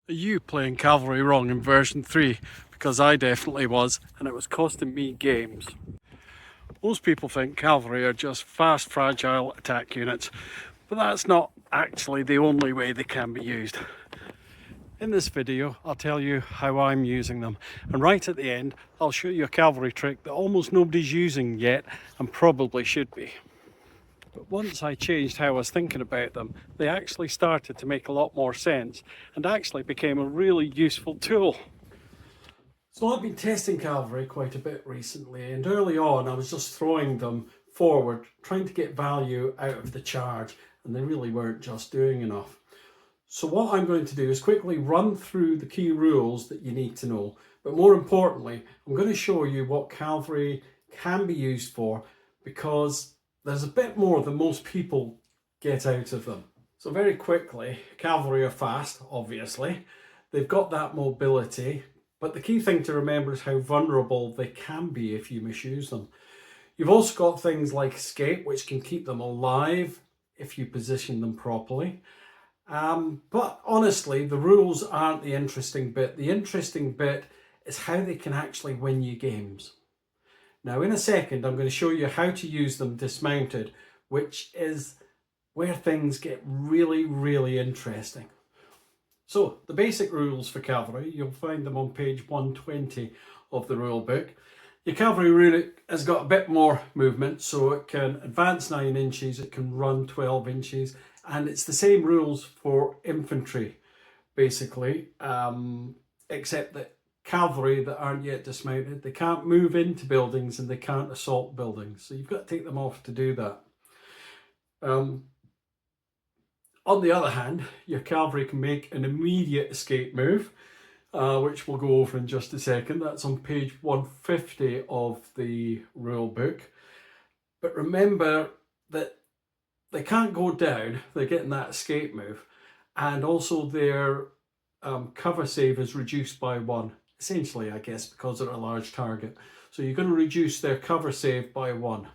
Are you playing Cavalry wrong in version 3? Because I definitely was, and it was costing me games. Most people think Cavalry are just fast, fragile attack units, but that's not actually the only way they can be used. In this video, I'll tell you how I'm using them, and right at the end, I'll show you a cavalry trick that almost nobody's using yet and probably should be. But once I changed how I was thinking about them, they actually started to make a lot more sense and actually became a really useful tool. So I've been testing cavalry quite a bit recently, and early on I was just throwing them forward, trying to get value out of the charge, and they really weren't just doing enough. So what I'm going to do is quickly run through the key rules that you need to know, but more importantly, I'm going to show you what cavalry can be used for, because there's a bit more than most people get out of them. So very quickly, cavalry are fast, obviously. They've got that mobility, but the key thing to remember is how vulnerable they can be if you misuse them. You've also got things like escape, which can keep them alive if you position them properly. But honestly, the rules aren't the interesting bit. The interesting bit is how they can actually win you games. Now, in a second, I'm going to show you how to use them dismounted, which is where things get really, really interesting. So, the basic rules for cavalry, you'll find them on page 120 of the rule book. Your cavalry rule has got a bit more movement, so it can advance 9 inches, it can run 12 inches, and it's the same rules for infantry, basically, except that cavalry that aren't yet dismounted, they can't move into buildings and they can't assault buildings. So you've got to take them off to do that. On the other hand, your cavalry can make an immediate escape move, which we'll go over in just a second. That's on page 150 of the rule book. But remember that they can't go down, they're getting that escape move, and also their cover save is reduced by 1, essentially, I guess, because they're a large target. So you're going to reduce their cover save by 1.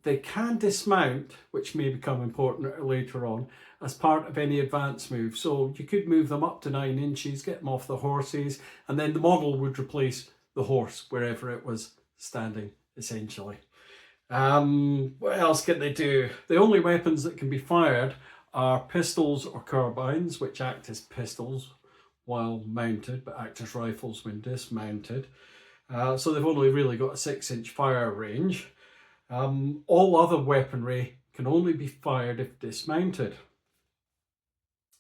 They can dismount, which may become important later on, as part of any advance move. So you could move them up to 9 inches, get them off the horses, and then the model would replace the horse wherever it was standing, essentially. What else can they do? The only weapons that can be fired are pistols or carbines, which act as pistols while mounted, but act as rifles when dismounted. So they've only really got a 6-inch fire range. All other weaponry can only be fired if dismounted.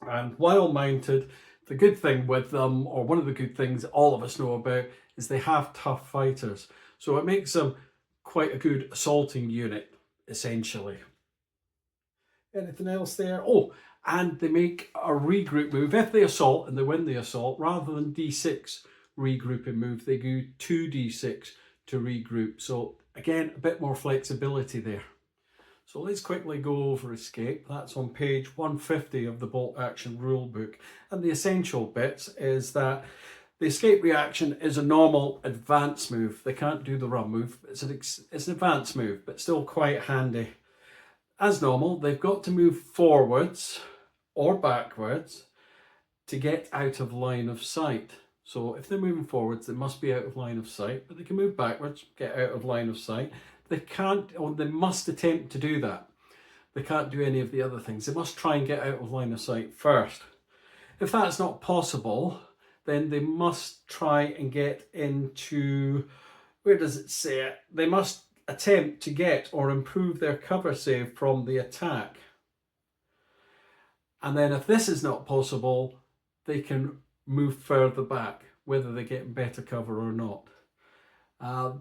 And while mounted, the good thing with them, or one of the good things all of us know about, is they have tough fighters. So it makes them quite a good assaulting unit, essentially. Anything else there? Oh, and they make a regroup move. If they assault and they win the assault, rather than D6 regrouping move, they do 2D6 to regroup. So again, a bit more flexibility there. So let's quickly go over escape. That's on page 150 of the Bolt Action Rulebook. And the essential bits is that the escape reaction is a normal advance move. They can't do the run move. It's an advance move, but still quite handy. As normal, they've got to move forwards or backwards to get out of line of sight. So if they're moving forwards, they must be out of line of sight, but they can move backwards, get out of line of sight. They can't, or they must attempt to do that. They can't do any of the other things. They must try and get out of line of sight first. If that's not possible, then they must try and get into, where does it say it? They must attempt to get or improve their cover save from the attack. And then if this is not possible, they can move further back, whether they get better cover or not.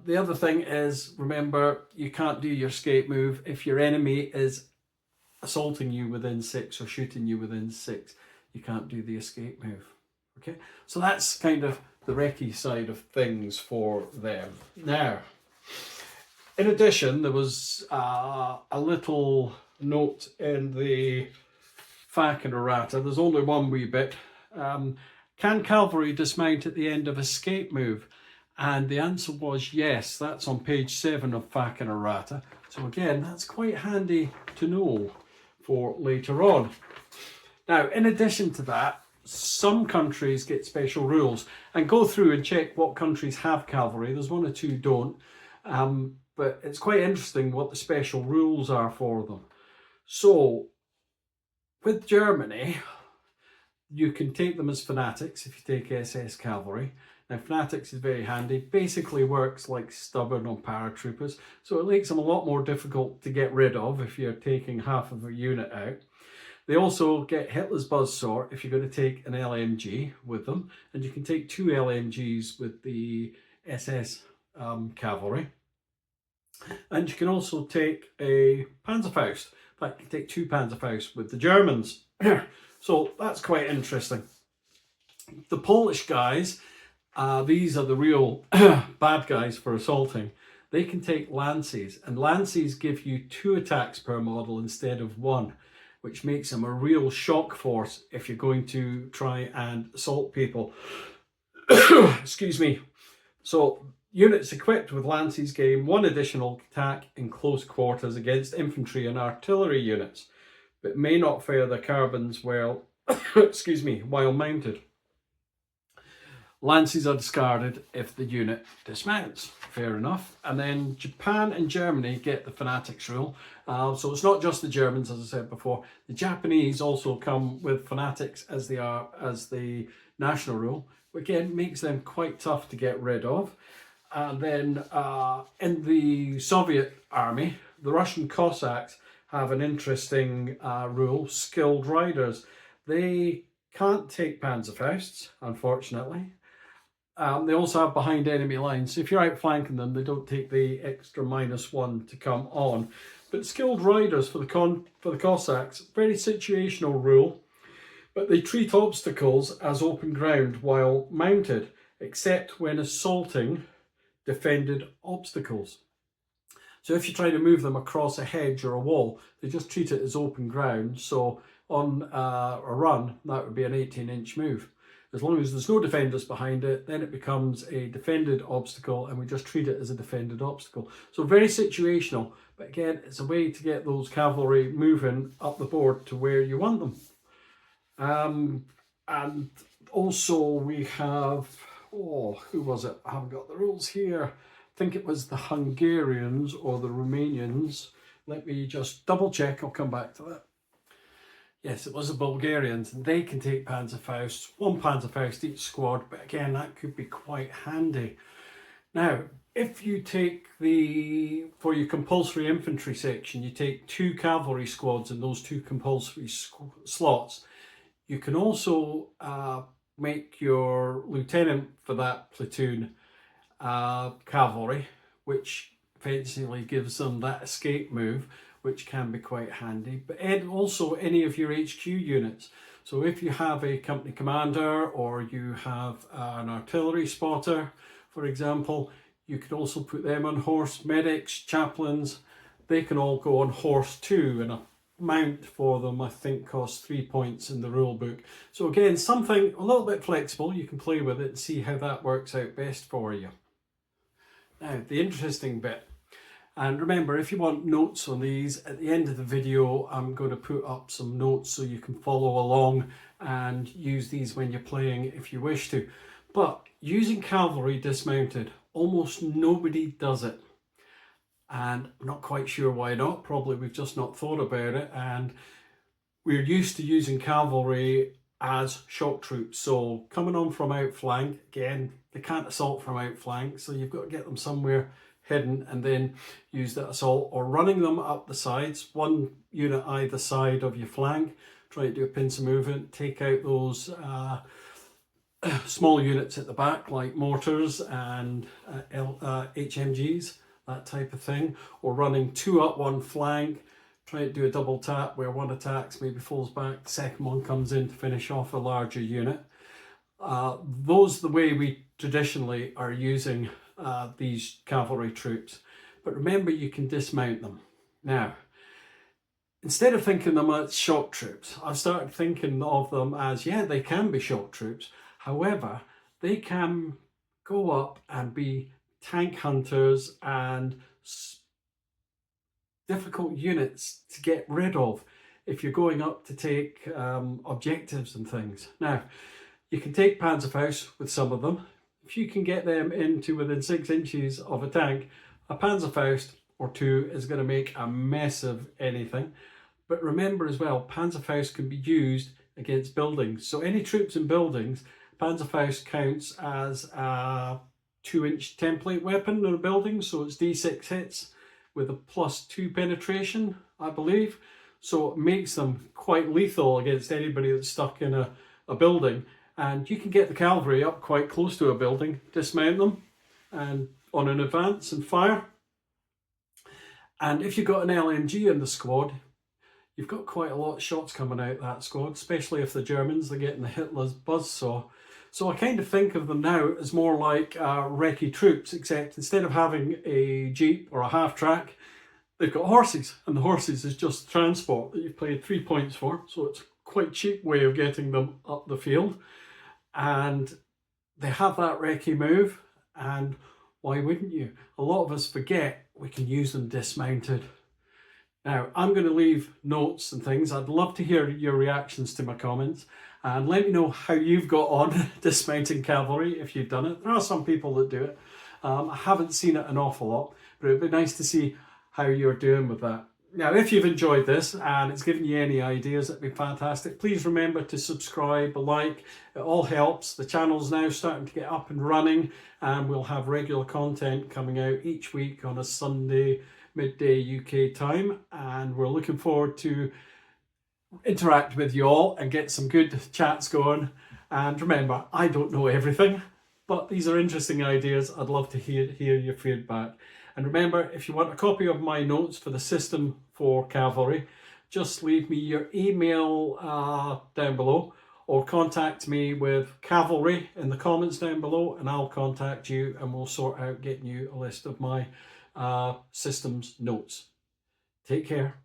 The other thing is, remember, you can't do your escape move if your enemy is assaulting you within 6 or shooting you within 6. You can't do the escape move. Okay, so that's kind of the recce side of things for them. Now, in addition, there was a little note in the Facon errata. There's only one wee bit. Can cavalry dismount at the end of escape move? And the answer was yes. That's on page 7 of Facon errata. So again, that's quite handy to know for later on. Now, in addition to that, some countries get special rules, and go through and check what countries have cavalry. There's one or two don't, but it's quite interesting what the special rules are for them. So with Germany, you can take them as fanatics if you take SS cavalry. Now, fanatics is very handy. Basically works like stubborn on paratroopers, so it makes them a lot more difficult to get rid of if you're taking half of a unit out. They also get Hitler's buzzsaw if you're going to take an LMG with them, and you can take 2 LMGs with the SS cavalry. And you can also take a Panzerfaust. In fact, you can take 2 Panzerfausts with the Germans. So that's quite interesting. The Polish guys, these are the real bad guys for assaulting. They can take Lances, and Lances give you 2 attacks per model instead of 1, which makes them a real shock force if you're going to try and assault people. Excuse me. So units equipped with Lances gain 1 additional attack in close quarters against infantry and artillery units, but may not fire their carbines while, excuse me, while mounted. Lances are discarded if the unit dismounts. Fair enough. And then Japan and Germany get the fanatics rule. So it's not just the Germans, as I said before. The Japanese also come with fanatics as the national rule, which again makes them quite tough to get rid of. And then in the Soviet army, the Russian Cossacks have an interesting rule: skilled riders. They can't take Panzerfausts, unfortunately. They also have behind enemy lines. So if you're outflanking them, they don't take the extra -1 to come on. But skilled riders for the Cossacks, very situational rule, but they treat obstacles as open ground while mounted, except when assaulting defended obstacles. So if you try to move them across a hedge or a wall, they just treat it as open ground. So on a run, that would be an 18-inch move. As long as there's no defenders behind it, then it becomes a defended obstacle, and we just treat it as a defended obstacle. So very situational, but again, it's a way to get those cavalry moving up the board to where you want them. And also we have, who was it? I haven't got the rules here. I think it was the Hungarians or the Romanians. Let me just double check, I'll come back to that. Yes, it was the Bulgarians, and they can take Panzerfausts, 1 Panzerfaust each squad, but again, that could be quite handy. Now, if you take for your compulsory infantry section, you take 2 cavalry squads in those 2 compulsory slots, you can also make your lieutenant for that platoon cavalry, which eventually gives them that escape move, which can be quite handy. But also any of your HQ units. So if you have a company commander or you have an artillery spotter, for example, you could also put them on horse. Medics, chaplains, they can all go on horse too, and a mount for them I think costs 3 points in the rule book. So again, something a little bit flexible. You can play with it and see how that works out best for you. Now, the interesting bit. And remember, if you want notes on these, at the end of the video, I'm going to put up some notes so you can follow along and use these when you're playing if you wish to. But using cavalry dismounted, almost nobody does it. And I'm not quite sure why not. Probably we've just not thought about it. And we're used to using cavalry as shock troops. So coming on from outflank, again, they can't assault from outflank. So you've got to get them somewhere hidden and then use that assault, or running them up the sides, 1 unit either side of your flank, try to do a pincer movement, take out those small units at the back like mortars and HMGs, that type of thing, or running 2 up 1 flank, try to do a double tap where 1 attacks, maybe falls back, the second one comes in to finish off a larger unit. Those are the way we traditionally are using these cavalry troops. But remember, you can dismount them. Now, instead of thinking them as shock troops, I've started thinking of them as, yeah, they can be shock troops. However, they can go up and be tank hunters and difficult units to get rid of if you're going up to take objectives and things. Now, you can take Panzerfaust with some of them. If you can get them into within 6 inches of a tank, a Panzerfaust or two is going to make a mess of anything. But remember as well, Panzerfaust can be used against buildings. So any troops in buildings, Panzerfaust counts as a 2-inch template weapon in a building. So it's D6 hits with a +2 penetration, I believe. So it makes them quite lethal against anybody that's stuck in a building. And you can get the cavalry up quite close to a building, dismount them and on an advance and fire. And if you've got an LMG in the squad, you've got quite a lot of shots coming out that squad, especially if the Germans, they're getting the Hitler's buzzsaw. So I kind of think of them now as more like recce troops, except instead of having a jeep or a half-track, they've got horses, and the horses is just transport that you've paid 3 points for, so it's quite cheap way of getting them up the field. And they have that recce move, and why wouldn't you? A lot of us forget we can use them dismounted. Now, I'm going to leave notes and things. I'd love to hear your reactions to my comments, and let me know how you've got on dismounting cavalry if you've done it. There are some people that do it. I haven't seen it an awful lot, but it'd be nice to see how you're doing with that. Now, if you've enjoyed this and it's given you any ideas, it'd be fantastic. Please remember to subscribe, like, it all helps. The channel's now starting to get up and running, and we'll have regular content coming out each week on a Sunday, midday UK time. And we're looking forward to interact with you all and get some good chats going. And remember, I don't know everything, but these are interesting ideas. I'd love to hear your feedback. And remember, if you want a copy of my notes for the system for cavalry, just leave me your email down below, or contact me with cavalry in the comments down below, and I'll contact you and we'll sort out getting you a list of my systems notes. Take care.